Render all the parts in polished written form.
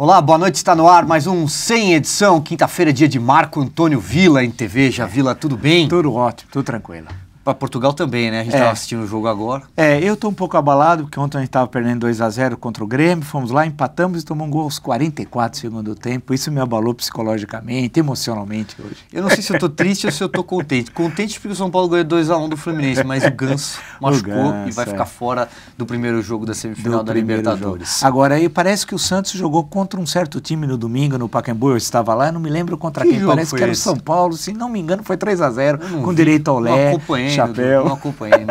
Olá, boa noite, está no ar mais um Sem Edição, quinta-feira, dia de Marco Antônio Villa em TV. Já Villa, tudo bem? Tudo ótimo, tudo tranquilo. Para Portugal também, né? A gente estava assistindo o jogo agora. Eu estou um pouco abalado, porque ontem a gente estava perdendo 2-0 contra o Grêmio, fomos lá, empatamos e tomamos um gol aos 44 do segundo tempo. Isso me abalou psicologicamente, emocionalmente hoje. Eu não sei se eu estou triste ou se eu estou contente. Contente porque o São Paulo ganhou 2-1 do Fluminense, mas o Ganso machucou e vai ficar fora do primeiro jogo da semifinal da Libertadores. Agora, aí parece que o Santos jogou contra um certo time no domingo, no Pacaembu, eu estava lá, eu não me lembro contra quem, parece que era o São Paulo, se não me engano foi 3-0, com direito ao lé, chapéu. Não acompanhei,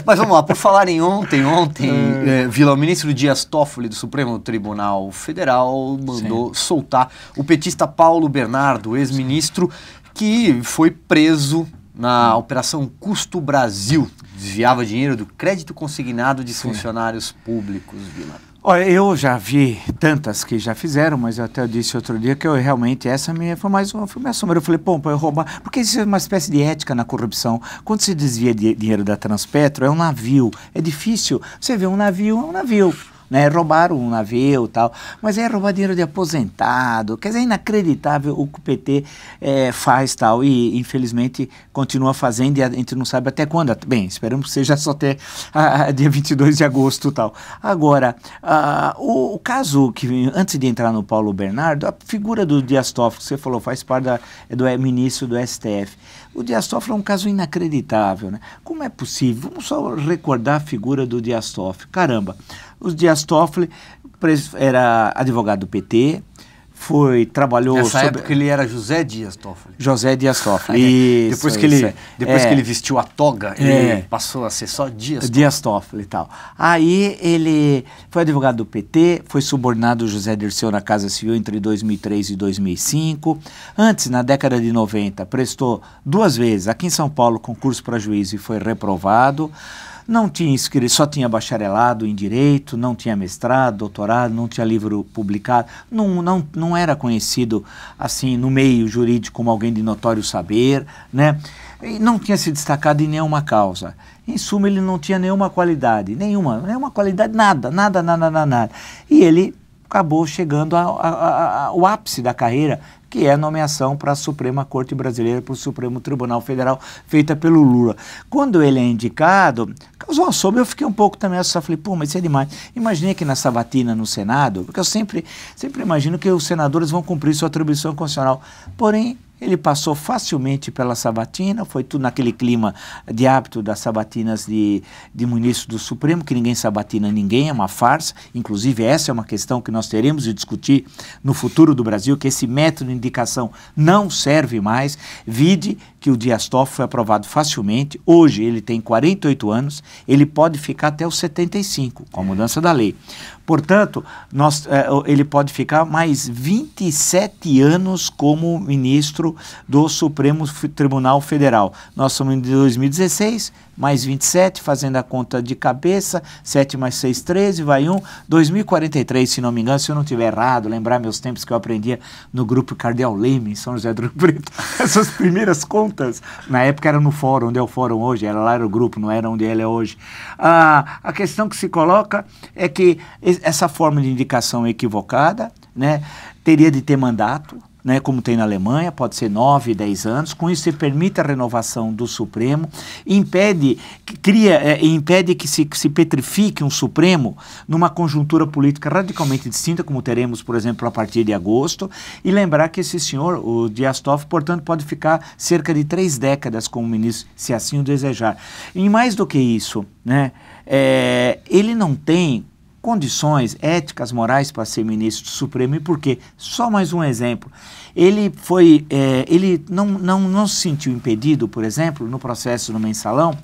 mas vamos lá, por falar em ontem, Villa, o ministro Dias Toffoli do Supremo Tribunal Federal mandou soltar o petista Paulo Bernardo, ex-ministro, que foi preso na Operação Custo Brasil, desviava dinheiro do crédito consignado de funcionários públicos, Villa. Olha, eu já vi tantas que já fizeram, mas eu até disse outro dia que eu realmente, foi minha sombra. Eu falei, pô, eu roubar, porque isso é uma espécie de ética na corrupção. Quando se desvia dinheiro da Transpetro, é um navio, é difícil. Você vê um navio, é um navio. Né, roubaram um navio e tal, mas é roubar dinheiro de aposentado, quer dizer, é inacreditável o que o PT faz tal, e infelizmente continua fazendo, e a gente não sabe até quando, bem, esperamos que seja só até dia 22 de agosto tal. Agora, o caso que, antes de entrar no Paulo Bernardo, a figura do Dias Toffoli, que você falou, faz parte do ministro do STF, o Dias Toffoli é um caso inacreditável, né? Como é possível? Vamos só recordar a figura do Dias Toffoli. Caramba, o Dias Toffoli era advogado do PT, trabalhou... Nessa época ele era José Dias Toffoli. José Dias Toffoli. Depois que ele vestiu a toga, ele passou a ser só Dias Toffoli e tal. Aí ele foi advogado do PT, foi subordinado ao José Dirceu na Casa Civil entre 2003 e 2005. Antes, na década de 90, prestou 2 vezes aqui em São Paulo concurso para juiz e foi reprovado. Não tinha inscrito, só tinha bacharelado em Direito, não tinha mestrado, doutorado, não tinha livro publicado, não era conhecido assim no meio jurídico como alguém de notório saber, né? E não tinha se destacado em nenhuma causa. Em suma, ele não tinha nenhuma qualidade, nenhuma qualidade, nada. E ele acabou chegando ao ápice da carreira, que é a nomeação para a Suprema Corte Brasileira, para o Supremo Tribunal Federal, feita pelo Lula. Quando ele é indicado, causou uma sombra, eu fiquei um pouco também assustado, falei, pô, mas isso é demais. Imaginei que na sabatina no Senado, porque eu sempre imagino que os senadores vão cumprir sua atribuição constitucional, porém, ele passou facilmente pela sabatina, foi tudo naquele clima de hábito das sabatinas de ministro do Supremo, que ninguém sabatina ninguém, é uma farsa. Inclusive essa é uma questão que nós teremos de discutir no futuro do Brasil, que esse método de indicação não serve mais. Vide que o Dias Toffoli foi aprovado facilmente, hoje ele tem 48 anos, ele pode ficar até os 75, com a mudança da lei. Portanto, ele pode ficar mais 27 anos como ministro do Supremo Tribunal Federal. Nós somos em 2016, mais 27, fazendo a conta de cabeça, 7 mais 6, 13, vai 1, 2043, se não me engano, se eu não estiver errado, lembrar meus tempos que eu aprendia no grupo Cardeal Leme, em São José do Rio Preto, essas primeiras contas, na época era no fórum, onde é o fórum hoje, lá era o grupo, não era onde ele é hoje. A questão que se coloca é que essa forma de indicação é equivocada, né, teria de ter mandato, né, como tem na Alemanha, pode ser 9, 10 anos, com isso se permite a renovação do Supremo, impede que se petrifique um Supremo numa conjuntura política radicalmente distinta, como teremos, por exemplo, a partir de agosto, e lembrar que esse senhor, o Dias Toffoli, portanto, pode ficar cerca de 3 décadas como ministro, se assim o desejar. E mais do que isso, né, ele não tem condições éticas, morais para ser ministro do Supremo. E por quê? Só mais um exemplo. Ele não se sentiu impedido, por exemplo, no processo no Mensalão,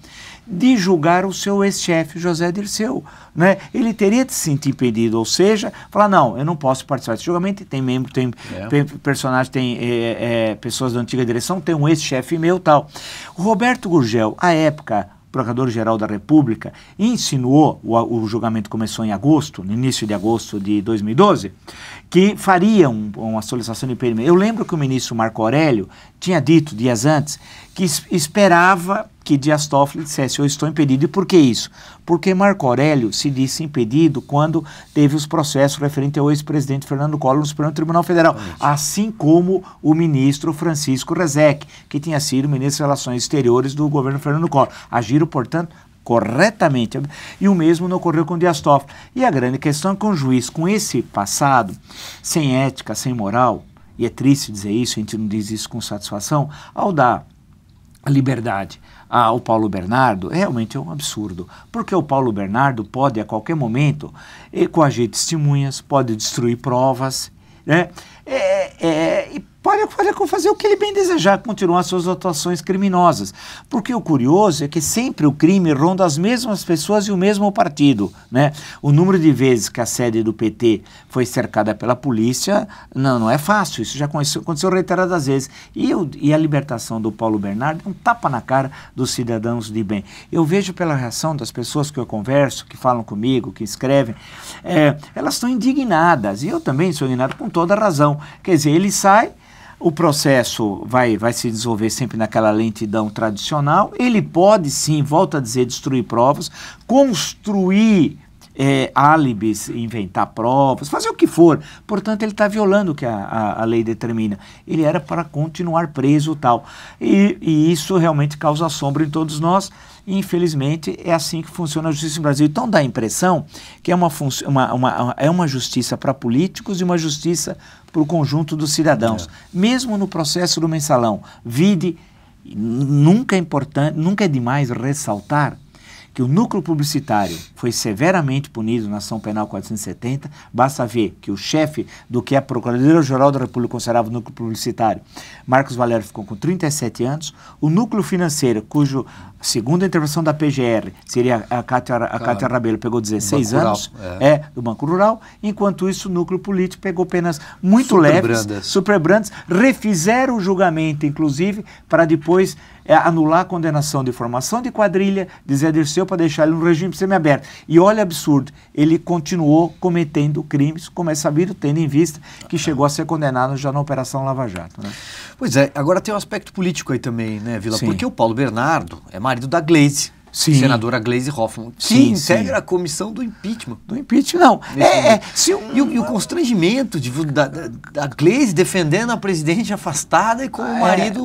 de julgar o seu ex-chefe, José Dirceu, né? Ele teria de se sentir impedido, ou seja, falar, não, eu não posso participar desse julgamento, tem personagem, tem pessoas da antiga direção, tem um ex-chefe meu, tal. O Roberto Gurgel, à época, Procurador-Geral da República, insinuou, o julgamento começou em agosto, no início de agosto de 2012, que faria uma solicitação de impedimento. Eu lembro que o ministro Marco Aurélio tinha dito, dias antes, que esperava que Dias Toffoli dissesse: eu estou impedido. E por que isso? Porque Marco Aurélio se disse impedido quando teve os processos referentes ao ex-presidente Fernando Collor no Supremo Tribunal Federal, assim como o ministro Francisco Rezec, que tinha sido ministro das Relações Exteriores do governo Fernando Collor. Agiram, portanto, corretamente. E o mesmo não ocorreu com Dias Toffoli. E a grande questão é que um juiz com esse passado, sem ética, sem moral, e é triste dizer isso, a gente não diz isso com satisfação, ao dar a liberdade ao Paulo Bernardo, realmente é um absurdo, porque o Paulo Bernardo pode a qualquer momento coagir testemunhas, pode destruir provas, né? E pode fazer o que ele bem desejar, continuar suas atuações criminosas, porque o curioso é que sempre o crime ronda as mesmas pessoas e o mesmo partido, né? O número de vezes que a sede do PT foi cercada pela polícia não é fácil, isso já aconteceu reiteradas vezes, e a libertação do Paulo Bernardo é um tapa na cara dos cidadãos de bem. Eu vejo pela reação das pessoas que eu converso, que falam comigo, que escrevem, elas estão indignadas, e eu também sou indignado com toda razão. Quer dizer, ele sai, o processo vai se desenvolver sempre naquela lentidão tradicional, ele pode sim, volto a dizer, destruir provas, construir álibis, inventar provas, fazer o que for. Portanto, ele está violando o que a lei determina. Ele era para continuar preso tal. E isso realmente causa assombro em todos nós. E, infelizmente, é assim que funciona a justiça no Brasil. Então, dá a impressão que é uma justiça para políticos e uma justiça para o conjunto dos cidadãos. Mesmo no processo do mensalão. Nunca é demais ressaltar que o núcleo publicitário foi severamente punido na ação penal 470, basta ver que o chefe do que a Procuradoria-Geral da República considerava o núcleo publicitário, Marcos Valério, ficou com 37 anos, o núcleo financeiro, cujo, segundo a intervenção da PGR, seria a Cátia Rabelo, pegou 16 anos, do Banco Rural, enquanto isso o núcleo político pegou penas muito leves, super brandas, refizeram o julgamento, inclusive, para depois anular a condenação de formação de quadrilha, de Zé Dirceu, para deixar ele no regime semiaberto. E olha, absurdo, ele continuou cometendo crimes, como é sabido, tendo em vista que chegou a ser condenado já na Operação Lava Jato, né? Pois é, agora tem um aspecto político aí também, né, Vila? Sim. Porque o Paulo Bernardo é marido da Gleisi. Sim. Senadora Gleisi Hoffmann, que integra a comissão do impeachment. Do impeachment, não. E o constrangimento da Gleisi defendendo a presidente afastada e com o marido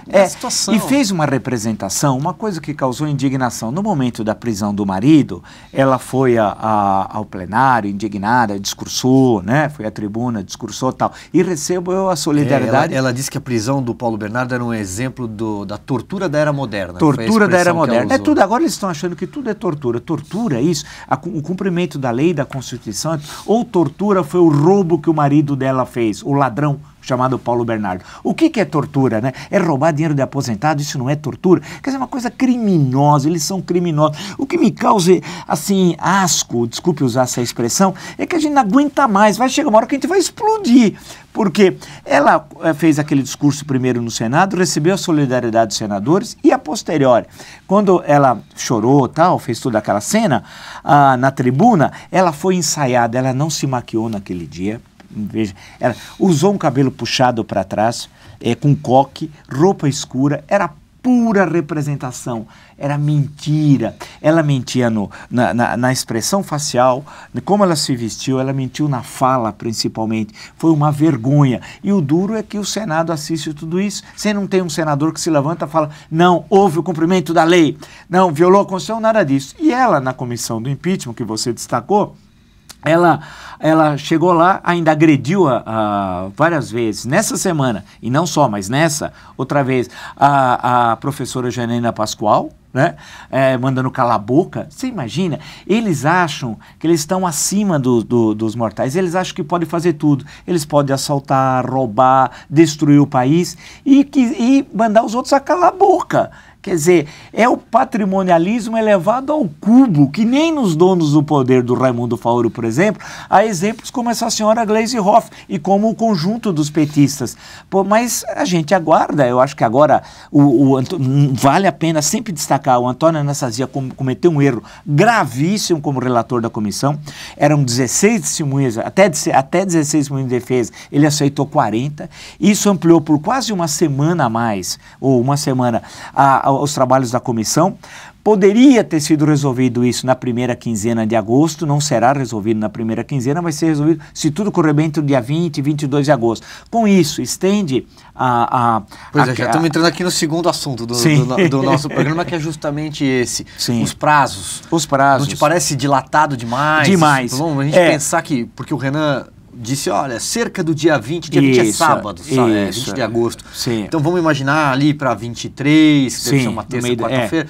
nessa situação. E fez uma representação, uma coisa que causou indignação. No momento da prisão do marido, ela foi ao plenário, indignada, discursou, né? Foi à tribuna, discursou e tal. E recebeu a solidariedade. Ela disse que a prisão do Paulo Bernardo era um exemplo da tortura da era moderna. Tortura da era moderna. É tudo. Agora eles estão achando que tudo é tortura. Tortura é isso. O cumprimento da lei, da Constituição. Ou tortura foi o roubo que o marido dela fez, o ladrão chamado Paulo Bernardo. O que é tortura, né? É roubar dinheiro de aposentado, isso não é tortura? Quer dizer, é uma coisa criminosa, eles são criminosos. O que me causa, assim, asco, desculpe usar essa expressão, é que a gente não aguenta mais, vai chegar uma hora que a gente vai explodir. Porque ela fez aquele discurso primeiro no Senado, recebeu a solidariedade dos senadores e a posteriori, quando ela chorou tal, fez toda aquela cena, na tribuna, ela foi ensaiada, ela não se maquiou naquele dia. Veja, ela usou um cabelo puxado para trás, com coque, roupa escura, era pura representação, era mentira. Ela mentia na expressão facial, como ela se vestiu, ela mentiu na fala principalmente. Foi uma vergonha. E o duro é que o Senado assiste tudo isso. Você não tem um senador que se levanta e fala: não, houve o cumprimento da lei, não, violou a Constituição, nada disso. E ela, na comissão do impeachment, que você destacou, ela chegou lá, ainda agrediu várias vezes, nessa semana, e não só, mas nessa, outra vez, a professora Janaína Pascoal, né, mandando calar a boca. Você imagina? Eles acham que eles estão acima dos mortais, eles acham que podem fazer tudo. Eles podem assaltar, roubar, destruir o país e mandar os outros a calar a boca. Quer dizer, é o patrimonialismo elevado ao cubo, que nem nos Donos do Poder do Raimundo Faoro, por exemplo, há exemplos como essa senhora Gleisi Hoff e como o conjunto dos petistas. Pô, mas a gente aguarda, eu acho que agora vale a pena sempre destacar, o Antônio Anastasia cometeu um erro gravíssimo como relator da comissão, eram 16 testemunhas, até 16 testemunhas de defesa, ele aceitou 40, isso ampliou por quase uma semana a mais, ou uma semana, os trabalhos da comissão. Poderia ter sido resolvido isso na primeira quinzena de agosto, não será resolvido na primeira quinzena, vai ser resolvido se tudo correr bem entre o dia 20 e 22 de agosto. Com isso, estende Pois é, já estamos entrando aqui no segundo assunto do nosso programa, que é justamente esse. Sim. Os prazos. Os prazos. Não te parece dilatado demais? Demais. Bom, a gente pensar que, porque o Renan disse, olha, cerca do dia 20, dia 20 é sábado, 20 de agosto. Sim. Então vamos imaginar ali para 23, que deve ser uma terça, quarta-feira.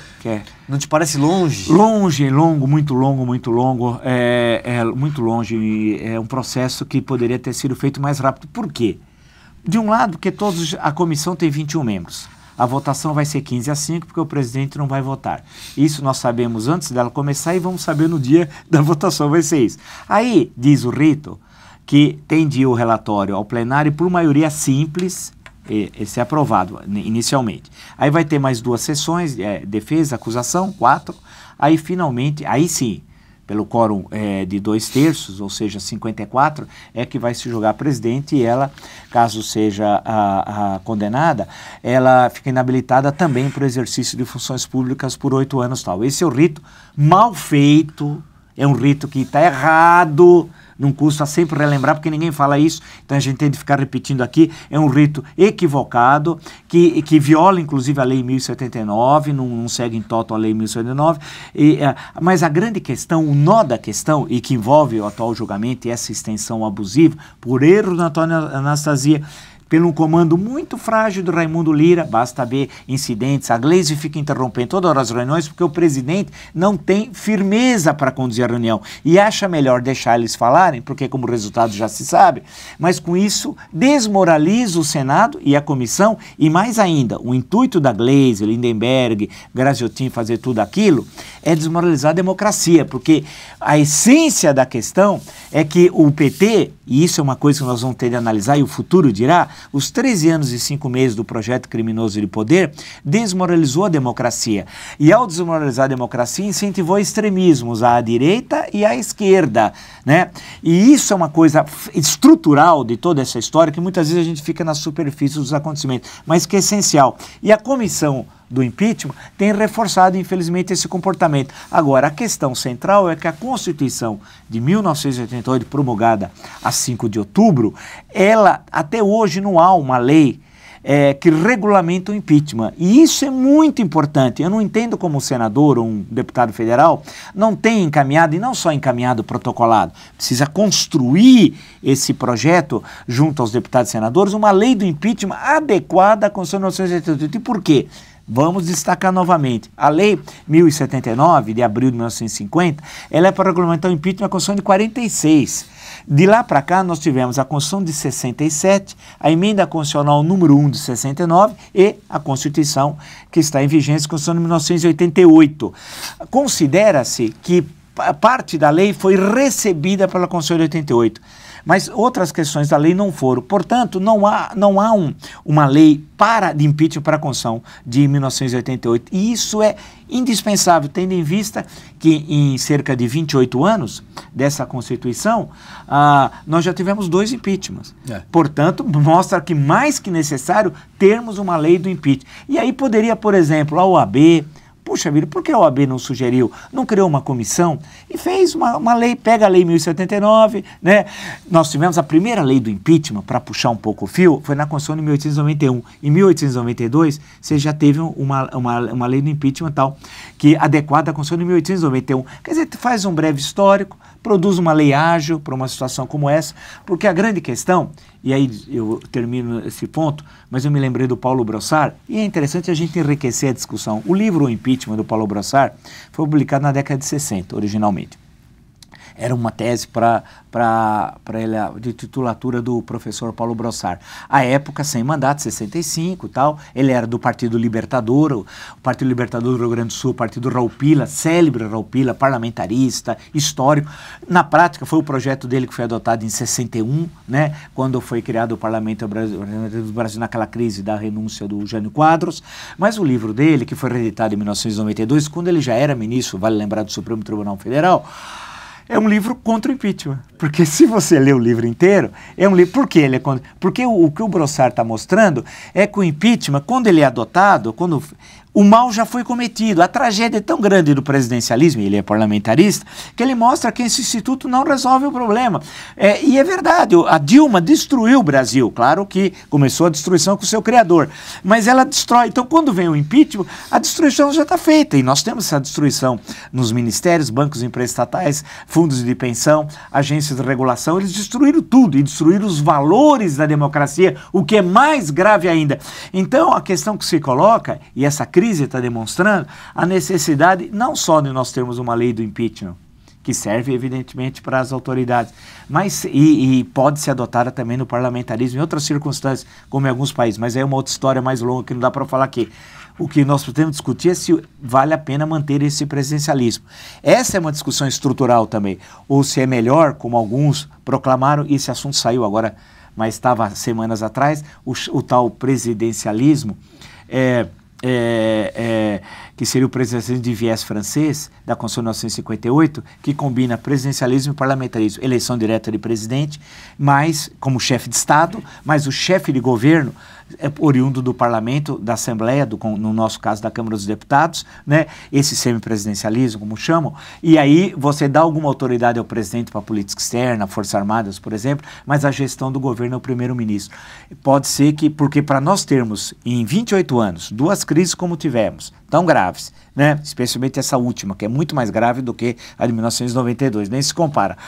Não te parece longe? Longe, longo, muito longo, muito longo. Muito longe. É um processo que poderia ter sido feito mais rápido. Por quê? De um lado, porque a comissão tem 21 membros. A votação vai ser 15-5, porque o presidente não vai votar. Isso nós sabemos antes dela começar e vamos saber no dia da votação, vai ser isso. Aí, diz o rito, que tendia o relatório ao plenário por maioria simples, esse é aprovado inicialmente. Aí vai ter mais 2 sessões, defesa, acusação, 4, aí finalmente, aí sim, pelo quórum de 2/3, ou seja, 54, é que vai se julgar a presidente e ela, caso seja a condenada, ela fica inabilitada também para o exercício de funções públicas por 8 anos tal. Esse é o rito mal feito, é um rito que está errado, não custa sempre relembrar, porque ninguém fala isso, então a gente tem de ficar repetindo aqui, é um rito equivocado, que viola inclusive a Lei 1079, não segue em toto a Lei 1079, mas a grande questão, o nó da questão, e que envolve o atual julgamento e essa extensão abusiva, por erro da Antônio Anastasia, pelo um comando muito frágil do Raimundo Lira, basta ver incidentes, a Gleisi fica interrompendo todas as reuniões porque o presidente não tem firmeza para conduzir a reunião e acha melhor deixar eles falarem, porque como resultado já se sabe, mas com isso desmoraliza o Senado e a comissão e mais ainda, o intuito da Gleisi, Lindenberg, Graziotin fazer tudo aquilo é desmoralizar a democracia, porque a essência da questão é que o PT, e isso é uma coisa que nós vamos ter de analisar e o futuro dirá, os 13 anos e 5 meses do projeto criminoso de poder desmoralizou a democracia. E ao desmoralizar a democracia, incentivou extremismos à direita e à esquerda, né? E isso é uma coisa estrutural de toda essa história que muitas vezes a gente fica na superfície dos acontecimentos, mas que é essencial. E a comissão do impeachment tem reforçado, infelizmente, esse comportamento. Agora, a questão central é que a Constituição de 1988, promulgada a 5 de outubro, ela, até hoje, não há uma lei que regulamenta o impeachment. E isso é muito importante. Eu não entendo como um senador ou um deputado federal não tem encaminhado, e não só encaminhado, protocolado, precisa construir esse projeto junto aos deputados e senadores, uma lei do impeachment adequada à Constituição de 1988. E por quê? Vamos destacar novamente, a Lei 1079, de abril de 1950, ela é para regulamentar o impeachment na Constituição de 46. De lá para cá, nós tivemos a Constituição de 67, a Emenda Constitucional número 1 de 69 e a Constituição que está em vigência, a Constituição de 1988. Considera-se que parte da lei foi recebida pela Constituição de 88. Mas outras questões da lei não foram. Portanto, não há uma lei de impeachment para a Constituição de 1988. E isso é indispensável, tendo em vista que em cerca de 28 anos dessa Constituição, nós já tivemos 2 impeachments. Portanto, mostra que mais que necessário termos uma lei do impeachment. E aí poderia, por exemplo, a OAB... Puxa vida, por que a OAB não sugeriu, não criou uma comissão e fez uma lei, pega a Lei 1079, né? Nós tivemos a primeira lei do impeachment, para puxar um pouco o fio, foi na Constituição de 1891. Em 1892, você já teve uma lei do impeachment tal, que adequada à Constituição de 1891. Quer dizer, faz um breve histórico, produz uma lei ágil para uma situação como essa, porque a grande questão, e aí eu termino esse ponto, mas eu me lembrei do Paulo Brossard, e é interessante a gente enriquecer a discussão. O livro O Impeachment, do Paulo Brossard, foi publicado na década de 60, originalmente. Era uma tese de titulatura do professor Paulo Brossard. À época, sem mandato, 65 e tal, ele era do Partido Libertador, o Partido Libertador do Rio Grande do Sul, o Partido Raul Pila, célebre Raul Pila, parlamentarista, histórico. Na prática, foi o projeto dele que foi adotado em 61, né, quando foi criado o Parlamento do Brasil naquela crise da renúncia do Jânio Quadros, mas o livro dele, que foi reeditado em 1992, quando ele já era ministro, vale lembrar, do Supremo Tribunal Federal, é um livro contra o impeachment. Porque se você ler o livro inteiro, é um livro... Por que ele é contra? Porque o que o Brossard está mostrando é que o impeachment, quando ele é adotado, o mal já foi cometido. A tragédia é tão grande do presidencialismo, e ele é parlamentarista, que ele mostra que esse instituto não resolve o problema. E é verdade, a Dilma destruiu o Brasil. Claro que começou a destruição com o seu criador, mas ela destrói. Então, quando vem o impeachment, a destruição já está feita. E nós temos essa destruição nos ministérios, bancos e empresas estatais, fundos de pensão, agências de regulação. Eles destruíram tudo e destruíram os valores da democracia, o que é mais grave ainda. Então, a questão que se coloca, e essa crise está demonstrando a necessidade não só de nós termos uma lei do impeachment, que serve evidentemente para as autoridades, mas e pode ser adotada também no parlamentarismo em outras circunstâncias, como em alguns países, mas é uma outra história mais longa que não dá para falar aqui. O que nós podemos discutir é se vale a pena manter esse presidencialismo. Essa é uma discussão estrutural também, ou se é melhor, como alguns proclamaram, e esse assunto saiu agora, mas estava semanas atrás, o tal presidencialismo, que seria o presidencialismo de viés francês, da Constituição de 1958, que combina presidencialismo e parlamentarismo, eleição direta de presidente, mas como chefe de Estado, mas o chefe de governo é oriundo do parlamento, da Assembleia, no nosso caso da Câmara dos Deputados, né? Esse semipresidencialismo, como chamam, e aí você dá alguma autoridade ao presidente para a política externa, Forças Armadas, por exemplo, mas a gestão do governo é o primeiro-ministro. Pode ser que, porque para nós termos em 28 anos, 2 crises como tivemos, tão graves, né? Especialmente essa última, que é muito mais grave do que a de 1992, nem se compara.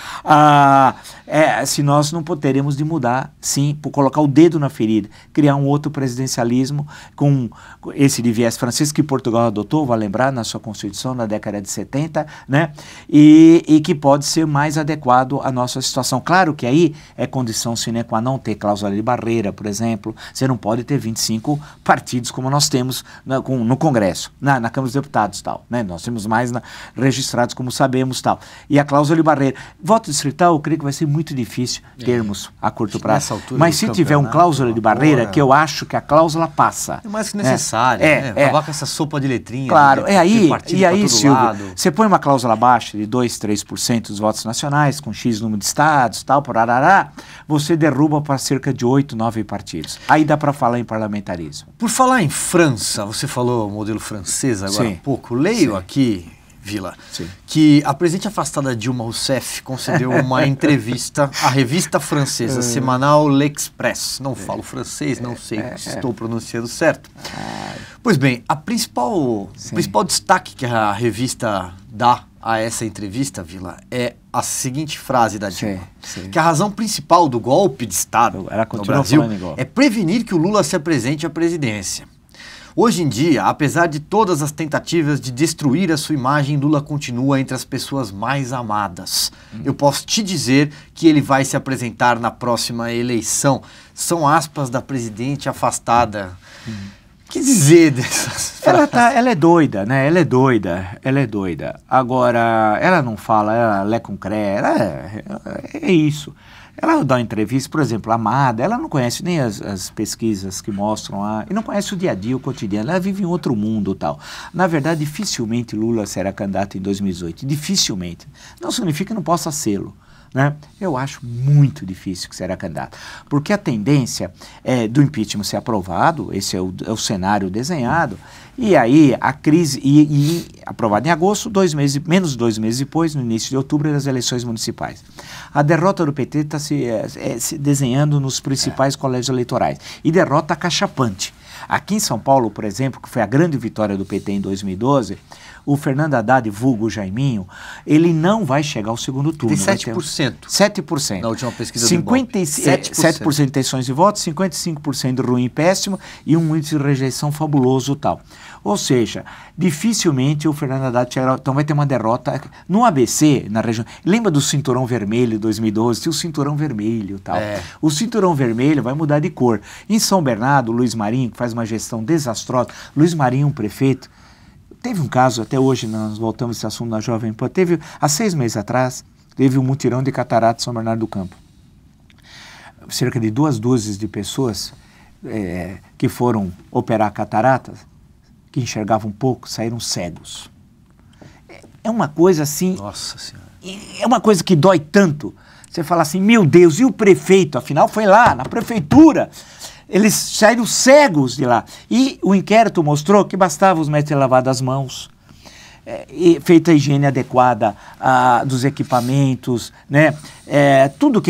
Se nós não teremos de mudar, sim, por colocar o dedo na ferida, criar um outro presidencialismo com esse de viés francês que Portugal adotou, vai lembrar, na sua Constituição, na década de 70, né? E que pode ser mais adequado à nossa situação. Claro que aí é condição sine qua non ter cláusula de barreira, por exemplo, você não pode ter 25 partidos como nós temos no Congresso, na Câmara dos Deputados, tal, né? Nós temos mais registrados, como sabemos, tal. E a cláusula de barreira. Voto distrital, eu creio que vai ser muito difícil termos a curto prazo. Mas se tiver uma cláusula de barreira, que eu acho que a cláusula passa. É mais que necessário, né? Acabar com essa sopa de letrinha. Claro, e aí, Silvio, você põe uma cláusula baixa de 2, 3% dos votos nacionais, com X número de estados, tal, por arará, você derruba para cerca de 8, 9 partidos. Aí dá para falar em parlamentarismo. Por falar em França, você falou o modelo francês agora há pouco. Leio aqui, Vila, que a presidente afastada Dilma Rousseff concedeu uma entrevista à revista francesa semanal L'Express. Não falo francês, não sei se estou pronunciando certo. Pois bem, o principal destaque que a revista dá a essa entrevista, Vila, é a seguinte frase da Dilma, que a razão principal do golpe de Estado no Brasil é prevenir que o Lula se apresente à presidência. Hoje em dia, apesar de todas as tentativas de destruir a sua imagem, Lula continua entre as pessoas mais amadas. Eu posso te dizer que ele vai se apresentar na próxima eleição. São aspas da presidente afastada. O que dizer dessas frases? Ela é doida, né? Ela é doida. Agora, ela não fala, ela lê com cré, é isso. Ela dá uma entrevista, por exemplo, a Amada, ela não conhece nem as pesquisas que mostram e não conhece o dia a dia, o cotidiano, ela vive em outro mundo e tal. Na verdade, dificilmente Lula será candidato em 2018, dificilmente. Não significa que não possa sê-lo, né? Eu acho muito difícil que será candidato, porque a tendência do impeachment ser aprovado, esse é o cenário desenhado, e aí a crise, aprovado em agosto, menos de 2 meses depois, no início de outubro, das eleições municipais. A derrota do PT está se desenhando nos principais colégios eleitorais, e derrota acachapante. Aqui em São Paulo, por exemplo, que foi a grande vitória do PT em 2012, o Fernando Haddad, vulgo Jaiminho, ele não vai chegar ao segundo turno. Tem 7%. 7%. Na última pesquisa 7% de intenções de voto, 55% de ruim e péssimo e um índice de rejeição fabuloso e tal. Ou seja, dificilmente o Fernando Haddad chegará, então vai ter uma derrota. No ABC, na região, lembra do Cinturão Vermelho 2012? Tinha o Cinturão Vermelho e tal. O Cinturão Vermelho vai mudar de cor. Em São Bernardo, o Luiz Marinho, que faz uma gestão desastrosa, Luiz Marinho, um prefeito, teve um caso, até hoje nós voltamos a esse assunto na Jovem Pan, teve, há 6 meses atrás, teve um mutirão de catarata em São Bernardo do Campo. Cerca de 2 dúzias de pessoas que foram operar cataratas, que enxergavam pouco, saíram cegos. É uma coisa assim... Nossa Senhora. É uma coisa que dói tanto. Você fala assim, meu Deus, e o prefeito? Afinal, foi lá, na prefeitura. Eles saíram cegos de lá. E o inquérito mostrou que bastava os médicos terem lavado as mãos, e feita a higiene adequada dos equipamentos, né? Tudo,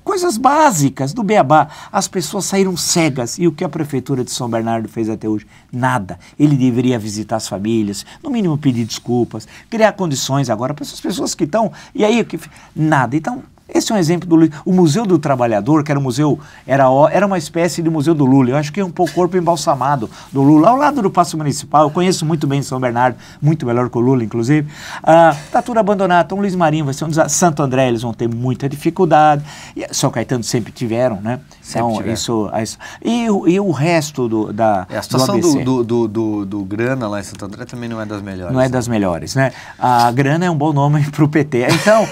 coisas básicas do beabá. As pessoas saíram cegas. E o que a Prefeitura de São Bernardo fez até hoje? Nada. Ele deveria visitar as famílias, no mínimo pedir desculpas, criar condições agora para essas pessoas que estão... E aí, nada. Então... Esse é um exemplo do o Museu do Trabalhador, que era um museu, era uma espécie de Museu do Lula. Eu acho que é um pouco o corpo embalsamado do Lula, ao lado do Paço Municipal. Eu conheço muito bem São Bernardo, muito melhor que o Lula, inclusive. Tá tudo abandonado. Então, Luiz Marinho vai ser um desastre. Santo André, eles vão ter muita dificuldade. E São Caetano sempre tiveram, né? Então, isso. E o resto a situação do Grana lá em Santo André também não é das melhores. Não é das melhores, né? A Grana é um bom nome para o PT. Então,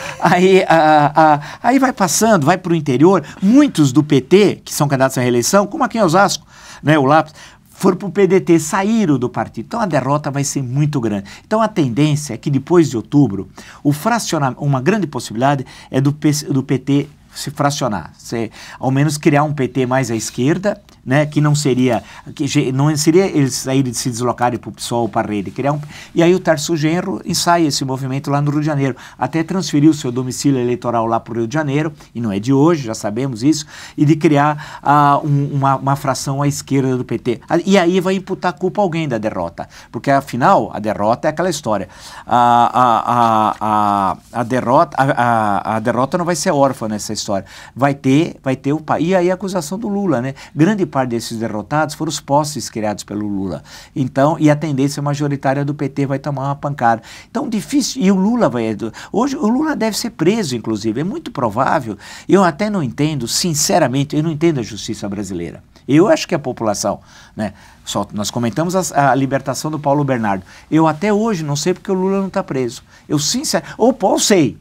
aí vai passando, vai para o interior. Muitos do PT, que são candidatos à reeleição, como aqui em Osasco, né, o Lápis, foram para o PDT, saíram do partido. Então a derrota vai ser muito grande. Então a tendência é que depois de outubro, uma grande possibilidade é do PT se fracionar, ao menos criar um PT mais à esquerda, né, que não seria eles saírem de se deslocarem para o PSOL ou para a rede, e aí o Tarso Genro ensaia esse movimento lá no Rio de Janeiro, até transferir o seu domicílio eleitoral lá para o Rio de Janeiro, e não é de hoje, já sabemos isso, e de criar uma fração à esquerda do PT. E aí vai imputar culpa a alguém da derrota, porque afinal a derrota é aquela história, a derrota não vai ser órfã nessa história, vai ter o país, e aí a acusação do Lula, né? Grande parte desses derrotados foram os postes criados pelo Lula. Então, e a tendência majoritária do PT vai tomar uma pancada. Então, difícil, e o Lula hoje o Lula deve ser preso, inclusive, é muito provável. Eu até não entendo, sinceramente, eu não entendo a justiça brasileira. Eu acho que a população, né? Nós comentamos a libertação do Paulo Bernardo. Eu até hoje não sei porque o Lula não está preso. Eu sinceramente, ou Paulo sei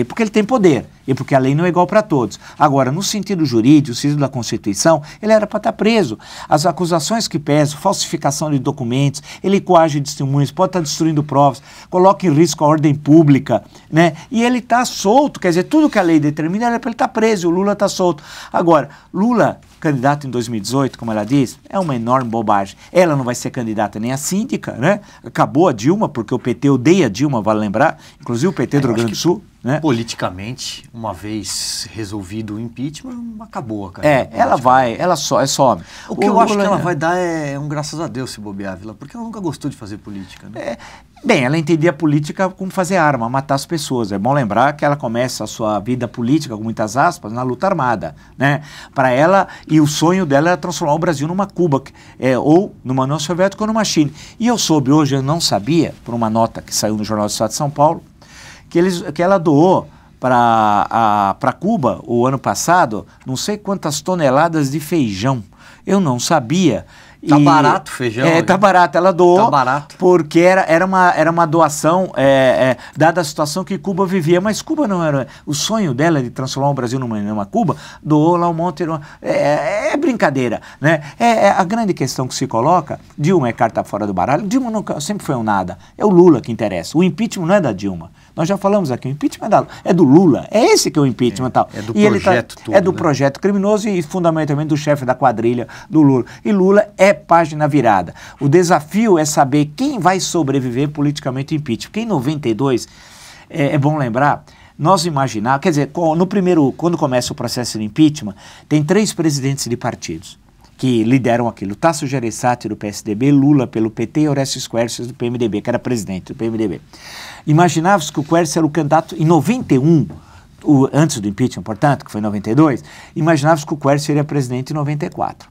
porque ele tem poder e porque a lei não é igual para todos. Agora, no sentido jurídico, no sentido da Constituição, ele era para estar preso. As acusações que pesam, falsificação de documentos, ele coage testemunhas, pode estar destruindo provas, coloca em risco a ordem pública, né? E ele está solto, quer dizer, tudo que a lei determina era para ele estar preso, o Lula está solto. Agora, Lula, candidato em 2018, como ela diz, é uma enorme bobagem. Ela não vai ser candidata nem a síndica, né? Acabou a Dilma, porque o PT odeia a Dilma, vale lembrar, inclusive o PT do Rio Grande do Sul. Né? Politicamente, uma vez resolvido o impeachment, acabou a carreira. Ela some. O que eu acho que ela vai dar é um graças a Deus se bobear, Vila, porque ela nunca gostou de fazer política. Né? Bem, ela entendia a política como fazer arma, matar as pessoas. É bom lembrar que ela começa a sua vida política, com muitas aspas, na luta armada. Né? Para ela, e o sonho dela era transformar o Brasil numa Cuba, ou numa União Soviética ou numa China. E eu soube hoje, eu não sabia, por uma nota que saiu no Jornal do Estado de São Paulo, que ela doou para Cuba, o ano passado, não sei quantas toneladas de feijão. Eu não sabia. Tá barato o feijão? Tá barato. Ela doou tá barato. Porque era uma doação, dada a situação que Cuba vivia. Mas Cuba não era... O sonho dela de transformar o Brasil numa Cuba, doou lá um monte... É brincadeira, né? A grande questão que se coloca, Dilma é carta fora do baralho. Dilma nunca, sempre foi um nada. É o Lula que interessa. O impeachment não é da Dilma. Nós já falamos aqui, o impeachment é do Lula. É esse que é o impeachment. Tal. É do projeto todo. É do projeto criminoso e fundamentalmente do chefe da quadrilha do Lula. E Lula é página virada. O desafio é saber quem vai sobreviver politicamente ao impeachment. Porque em 92, é bom lembrar, nós imaginávamos, quer dizer, quando começa o processo de impeachment, tem 3 presidentes de partidos. que lideram aquilo. Tasso Gereissati do PSDB, Lula pelo PT e Orestes Quercia do PMDB, que era presidente do PMDB. Imaginava-se que o Quercia era o candidato em 91, antes do impeachment, portanto, que foi em 92, imaginava-se que o Quercia seria presidente em 94.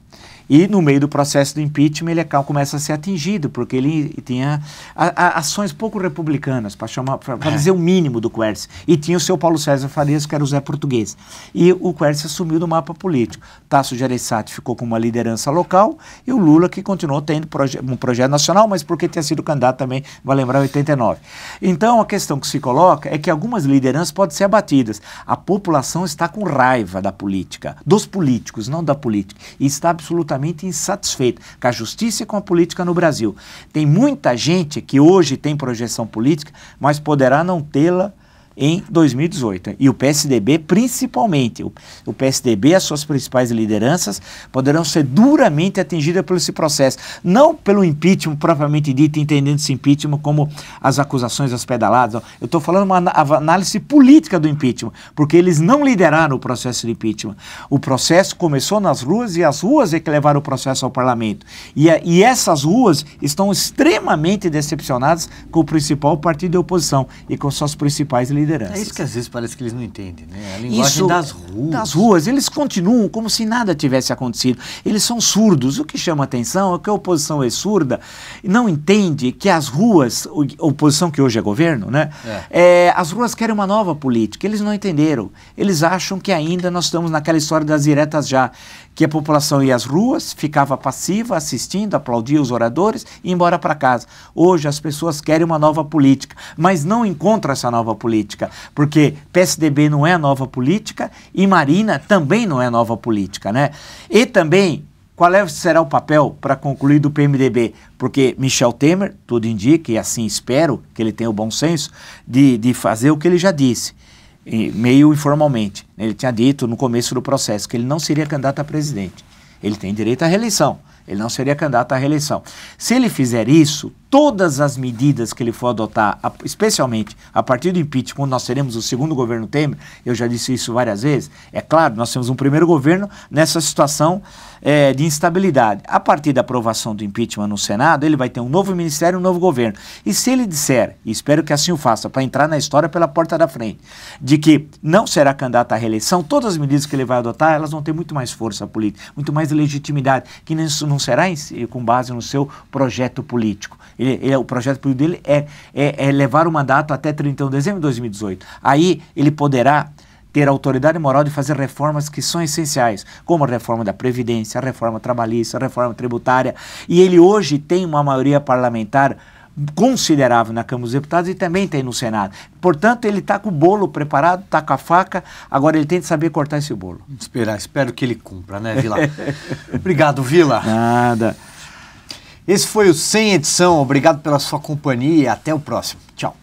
E no meio do processo do impeachment ele começa a ser atingido, porque ele tinha ações pouco republicanas, para dizer o mínimo do Quercia. E tinha o seu Paulo César Farias, que era o Zé Português. E o Quercia sumiu do mapa político. Tasso Gereissati ficou com uma liderança local e o Lula, que continuou tendo um projeto nacional, mas porque tinha sido candidato também, vai lembrar, em 89. Então a questão que se coloca é que algumas lideranças podem ser abatidas. A população está com raiva da política, dos políticos, não da política, e está absolutamente insatisfeita com a justiça e com a política no Brasil. Tem muita gente que hoje tem projeção política, mas poderá não tê-la em 2018. E o PSDB, principalmente, o PSDB e as suas principais lideranças poderão ser duramente atingidas por esse processo. Não pelo impeachment propriamente dito, entendendo esse impeachment como as acusações das pedaladas. Não. Eu estou falando uma análise política do impeachment, porque eles não lideraram o processo de impeachment. O processo começou nas ruas e as ruas é que levaram o processo ao parlamento. E essas ruas estão extremamente decepcionadas com o principal partido de oposição e com suas principais lideranças. É isso que às vezes parece que eles não entendem, né? A linguagem das ruas. Das ruas, eles continuam como se nada tivesse acontecido. Eles são surdos. O que chama atenção é que a oposição é surda e não entende que as ruas, a oposição que hoje é governo, né? As ruas querem uma nova política. Eles não entenderam. Eles acham que ainda nós estamos naquela história das diretas já, que a população ia às ruas, ficava passiva, assistindo, aplaudia os oradores e ia embora para casa. Hoje as pessoas querem uma nova política, mas não encontram essa nova política, porque PSDB não é a nova política e Marina também não é a nova política, né? E também, qual será o papel, para concluir, do PMDB? Porque Michel Temer, tudo indica, e assim espero que ele tenha o bom senso, de fazer o que ele já disse, meio informalmente. Ele tinha dito no começo do processo que ele não seria candidato a presidente. Ele tem direito à reeleição. Ele não seria candidato à reeleição. Se ele fizer isso, todas as medidas que ele for adotar, especialmente a partir do impeachment, quando nós teremos o segundo governo Temer, eu já disse isso várias vezes, é claro, nós temos um primeiro governo nessa situação de instabilidade. A partir da aprovação do impeachment no Senado, ele vai ter um novo ministério, um novo governo. E se ele disser, e espero que assim o faça, para entrar na história pela porta da frente, de que não será candidato à reeleição, todas as medidas que ele vai adotar, elas vão ter muito mais força política, muito mais legitimidade, que não será com base no seu projeto político. O projeto político dele é levar o mandato até 31 de dezembro de 2018. Aí ele poderá ter a autoridade moral de fazer reformas que são essenciais, como a reforma da Previdência, a reforma trabalhista, a reforma tributária. E ele hoje tem uma maioria parlamentar considerável na Câmara dos Deputados e também tem no Senado. Portanto, ele está com o bolo preparado, está com a faca, agora ele tem que saber cortar esse bolo. Espero que ele cumpra, né, Vila? Obrigado, Vila. Nada. Esse foi o Sem Edição. Obrigado pela sua companhia e até o próximo. Tchau.